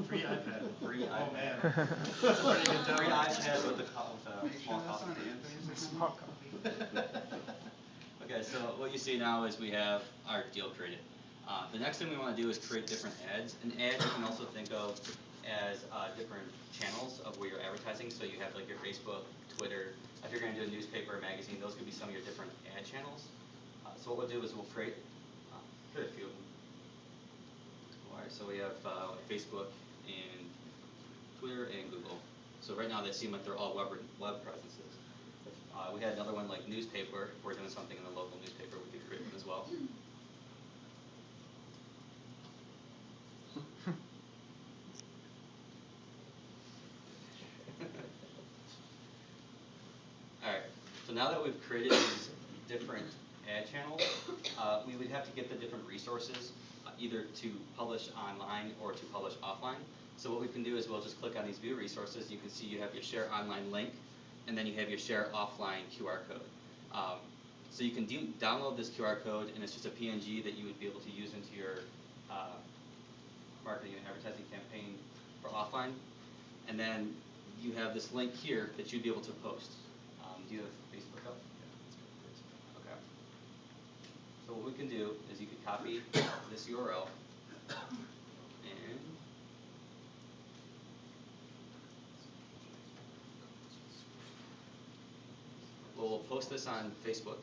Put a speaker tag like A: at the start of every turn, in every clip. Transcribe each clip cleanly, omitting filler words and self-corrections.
A: Free iPad.
B: Free
A: Oh
B: iPad.
A: man. That's a pretty good demo.
B: Free iPad with a small copy.
C: Small copy.
B: Okay, so what you see now is we have our deal created. The next thing we want to do is create different ads. An ad you can also think of as different channels of where you're advertising. So you have like your Facebook, Twitter. If you're going to do a newspaper or magazine, those could be some of your different ad channels. So what we'll do is we'll create a few of them. Alright, so we have Facebook and Twitter and Google. So right now they seem like they're all web presences. If we had another one like newspaper, if we're doing something in the local newspaper, we could create one as well. Alright, so now that we've created these different ad channels, we would have to get the different resources either to publish online or to publish offline. So what we can do is we'll just click on these view resources. You can see you have your share online link, and then you have your share offline QR code. So you can download this QR code, and it's just a PNG that you would be able to use into your marketing and advertising campaign for offline. And then you have this link here that you'd be able to post. Do you have Facebook up? Okay. So what we can do is you could copy this URL and we'll post this on Facebook.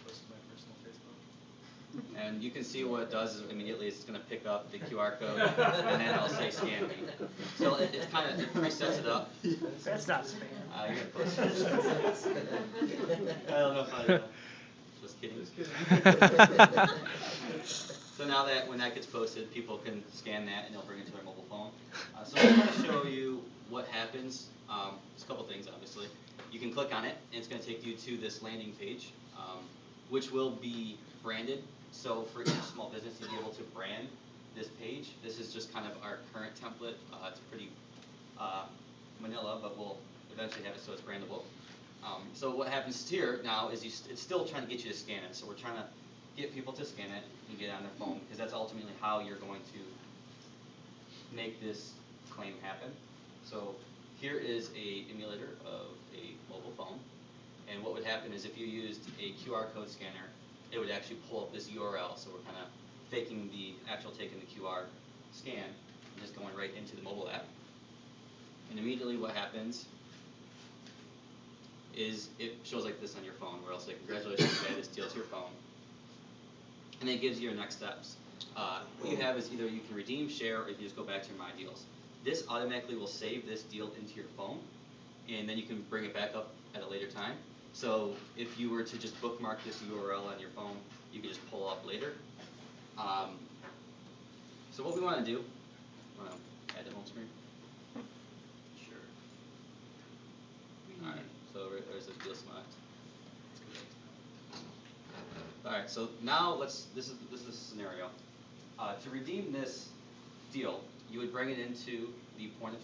A: Post to my personal Facebook.
B: And you can see what it does is immediately it's going to pick up the QR code and then it'll say scan me. So it's kind of, it presets it up.
C: That's not spam.
B: You're going to post it. I don't know if I, just kidding. So now that when that gets posted, people can scan that and they'll bring it to their mobile phone. So I'm going to show you what happens. There's a couple things, obviously. You can click on it, and it's going to take you to this landing page, which will be branded. So for each small business, you'll be able to brand this page. This is just kind of our current template. It's pretty vanilla, but we'll eventually have it so it's brandable. So what happens here now is it's still trying to get you to scan it. So we're trying to get people to scan it and get it on their phone, because that's ultimately how you're going to make this claim happen. So here is a emulator of a mobile phone, and what would happen is if you used a QR code scanner, it would actually pull up this URL. So we're kind of faking the actual taking the QR scan and just going right into the mobile app. And immediately what happens is it shows like this on your phone, where it'll say, congratulations, you added this deal to your phone. And it gives you your next steps. What you have is either you can redeem, share, or you can just go back to your My Deals. This automatically will save this deal into your phone, and then you can bring it back up at a later time. So if you were to just bookmark this URL on your phone, you can just pull up later. So what we want to do, want to add the home screen?
A: Sure.
B: Alright, so there's this deal select. Alright, so now this is a scenario. To redeem this deal, you would bring it into the point of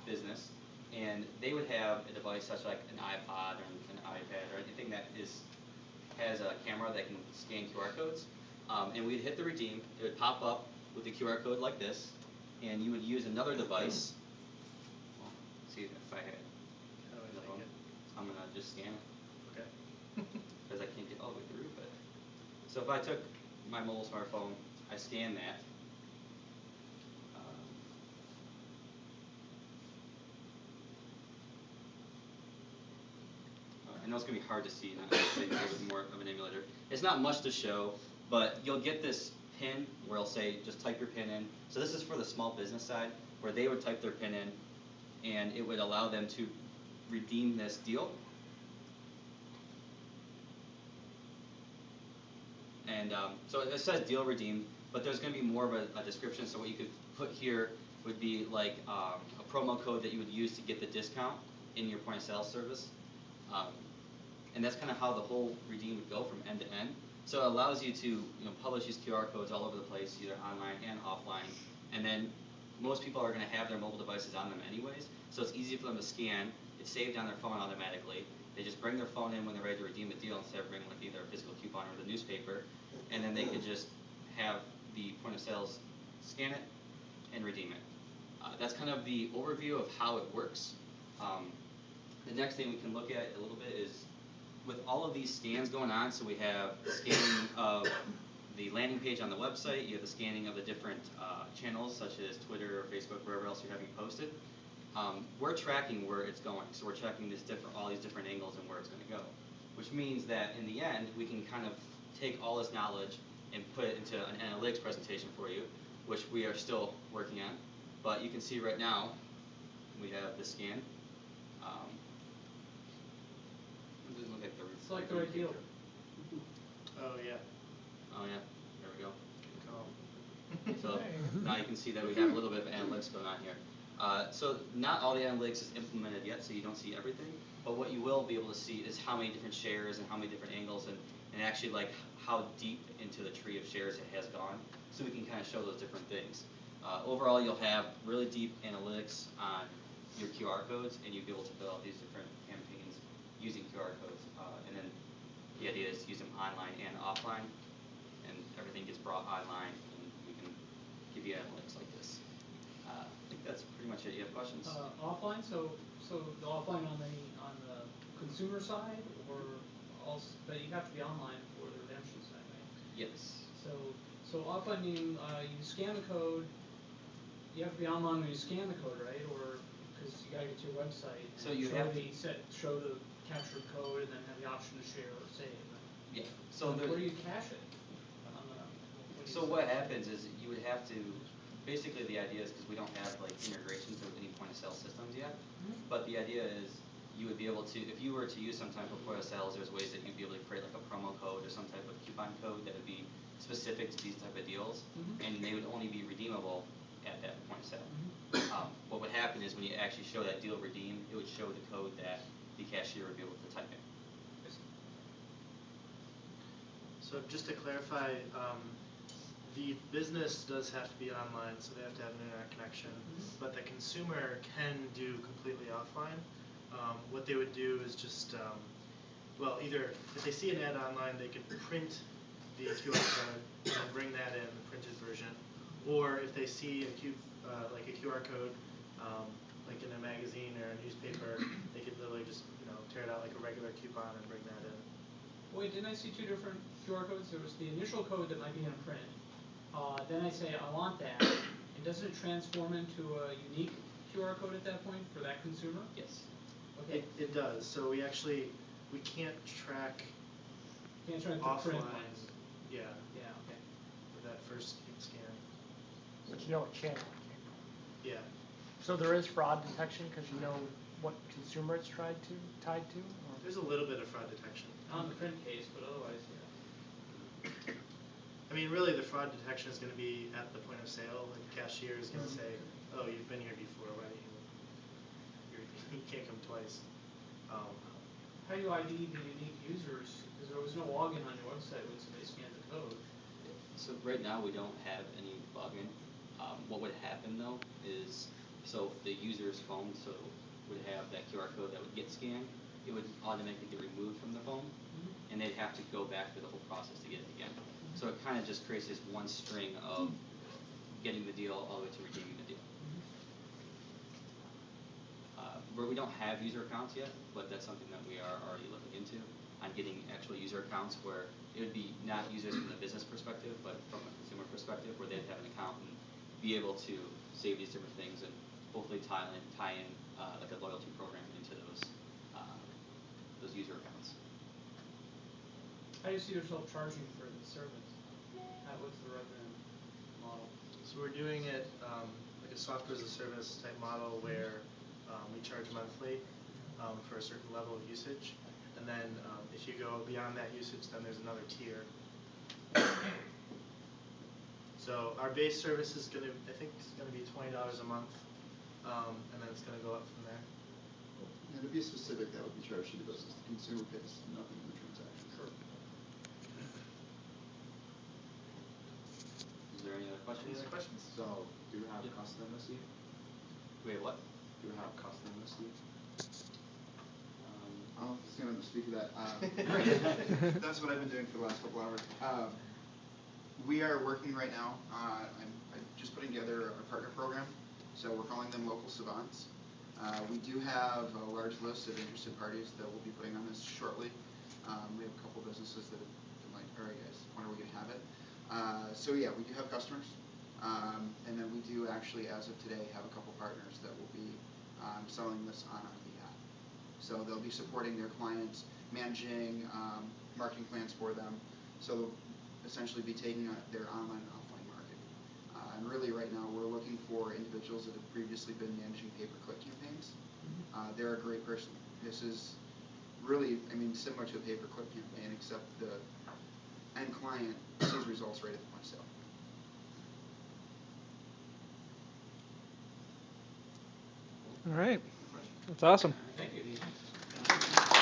B: business, and they would have a device such like an iPod or an iPad or anything that has a camera that can scan QR codes. And we'd hit the redeem. It would pop up with the QR code like this, and you would use another device. Well, see if I had
A: How do I
B: the
A: make
B: phone.
A: it?
B: I'm gonna just scan it
A: Okay.
B: because I can't get all the way through. But so if I took my mobile smartphone, I scan that. I know it's going to be hard to see, not with more of an emulator. It's not much to show, but you'll get this pin where it'll say, just type your pin in. So this is for the small business side, where they would type their pin in, and it would allow them to redeem this deal. And so it says deal redeemed, but there's going to be more of a description. So what you could put here would be like a promo code that you would use to get the discount in your point of sale service. And that's kind of how the whole redeem would go from end to end. So it allows you to publish these QR codes all over the place, either online and offline. And then most people are going to have their mobile devices on them anyways, so it's easy for them to scan. It's saved on their phone automatically. They just bring their phone in when they're ready to redeem a deal instead of bringing like either a physical coupon or the newspaper. And then they could just have the point of sales scan it, and redeem it. That's kind of the overview of how it works. The next thing we can look at a little bit is with all of these scans going on, so we have scanning of the landing page on the website, you have the scanning of the different channels such as Twitter or Facebook, wherever else you're having posted. We're tracking where it's going, so we're tracking all these different angles and where it's going to go, which means that in the end we can kind of take all this knowledge and put it into an analytics presentation for you, which we are still working on. But you can see right now we have the scan. It doesn't look like the
C: Select the right deal.
A: Oh, yeah.
B: Oh yeah, there we go.
A: Good call.
B: So now you can see that we have a little bit of analytics going on here. So not all the analytics is implemented yet, so you don't see everything. But what you will be able to see is how many different shares and how many different angles and actually like how deep into the tree of shares it has gone. So we can kind of show those different things. Overall, you'll have really deep analytics on your QR codes, and you'll be able to build out these different campaigns using QR codes. And then the idea is to use them online and offline, and everything gets brought online, and we can give you analytics like this. I think that's pretty much it. You have questions?
C: Offline, so the offline on the consumer side, or also, but you have to be online for the redemption side, right?
B: Yes.
C: So offline meaning you scan the code. You have to be online when you scan the code, right? Or because you gotta get to your website.
B: So you have to
C: show the captured code and then have the option to share or save. Right?
B: Yeah. So
C: where do you cache it?
B: So what happens is you would have to, basically the idea is because we don't have like integrations with any point of sale systems yet, but the idea is you would be able to, if you were to use some type of point of sales, there's ways that you'd be able to create like a promo code or some type of coupon code that would be specific to these type of deals, and they would only be redeemable at that point of sale. What would happen is when you actually show that deal redeem, it would show the code that the cashier would be able to type in.
A: So just to clarify, the business does have to be online, so they have to have an internet connection, but the consumer can do completely offline. What they would do is just, well, either if they see an ad online, they could print the QR code and bring that in, the printed version, or if they see like a QR code, like in a magazine or a newspaper, they could literally just tear it out like a regular coupon and bring that in.
C: Wait, didn't I see two different QR codes? There was the initial code that might be in print. Then I say I want that, and doesn't it transform into a unique QR code at that point for that consumer?
B: Yes.
C: Okay.
A: It does. So we can't track
C: Can't try to
A: offline.
C: print ones.
A: Yeah.
C: Yeah. Okay.
A: For that first scan.
D: But you know what channel it came from.
A: Yeah.
D: So there is fraud detection because you know what consumer it's tied to? Or?
A: There's a little bit of fraud detection.
C: On the print case, but otherwise, yeah.
A: I mean, really, the fraud detection is going to be at the point of sale. Like, the cashier is going to say, "Oh, you've been here before. Why don't you can't come twice."
C: How do you ID the unique users? Because there was no login on your website when somebody scanned the code.
B: So right now we don't have any login. What would happen though is, so the user's phone would have that QR code that would get scanned, it would automatically get removed from the phone, and they'd have to go back through the whole process to get it again. So it kind of just creates this one string of getting the deal all the way to redeeming the deal. Where we don't have user accounts yet, but that's something that we are already looking into, on getting actual user accounts where it would be not users from the business perspective, but from a consumer perspective, where they'd have an account and be able to save these different things and hopefully tie in like a loyalty program into those user accounts.
C: How do you see yourself charging for the service? What's the revenue model?
A: So we're doing it like a software as a service type model where we charge monthly for a certain level of usage, and then if you go beyond that usage, then there's another tier. So our base service is going to, I think, it's going to be $20 a month, and then it's going to go up from there.
E: And to be specific, that would be charged to the business. The consumer pays nothing in the transaction.
A: Sure.
B: Is there any other questions?
A: Any other questions?
E: So, do you have custom this year?
B: Wait, what?
E: Do you have custom this year? I don't know if it's going to speak to that. That's what I've been doing for the last couple hours. We are working right now. I'm just putting together a partner program.
F: So we're calling them local savants. We do have a large list of interested parties that we'll be putting on this shortly. We have a couple businesses that have been like, all right guys, when are we gonna have it? So yeah, we do have customers. And then we do actually, as of today, have a couple partners that will be selling this on our behalf. So they'll be supporting their clients, managing marketing plans for them. So they'll essentially be taking their online and offline marketing. And really right now we're looking for individuals that have previously been managing pay-per-click campaigns. They're a great person. This is really, I mean, similar to a pay-per-click campaign, except the end client sees results right at the point of sale.
G: All right. That's awesome.
C: Thank you.